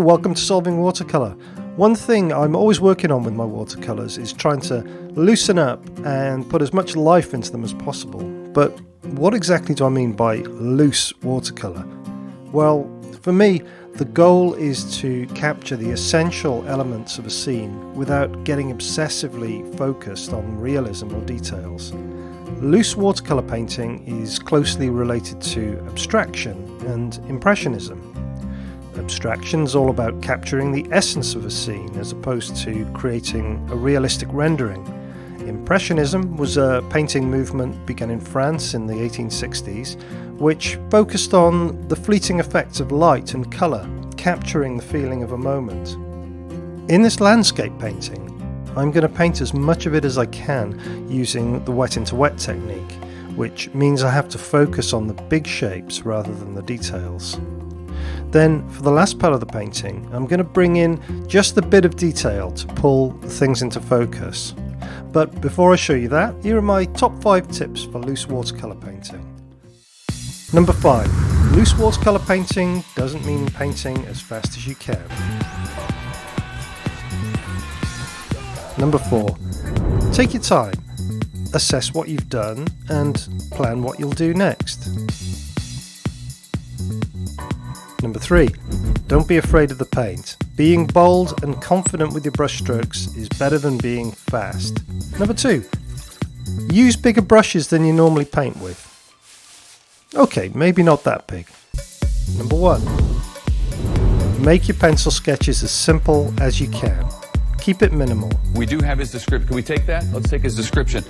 welcome to Solving Watercolor. One thing I'm always working on with my watercolors is trying to loosen up and put as much life into them as possible. But what exactly do I mean by loose watercolor? Well, for me, the goal is to capture the essential elements of a scene without getting obsessively focused on realism or details. Loose watercolor painting is closely related to abstraction and impressionism. Abstraction is all about capturing the essence of a scene as opposed to creating a realistic rendering. Impressionism was a painting movement begun in France in the 1860s, which focused on the fleeting effects of light and colour, capturing the feeling of a moment. In this landscape painting, I'm going to paint as much of it as I can using the wet into wet technique, which means I have to focus on the big shapes rather than the details. Then, for the last part of the painting, I'm going to bring in just a bit of detail to pull things into focus. But before I show you that, here are my top 5 tips for loose watercolor painting. Number 5. Loose watercolor painting doesn't mean painting as fast as you can. Number 4. Take your time. Assess what you've done and plan what you'll do next. Number 3. Don't be afraid of the paint. Being bold and confident with your brush strokes is better than being fast. Number 2. Use bigger brushes than you normally paint with. Okay, maybe not that big. Number 1. Make your pencil sketches as simple as you can. Keep it minimal. We do have his description. Can we take that? Let's take his description.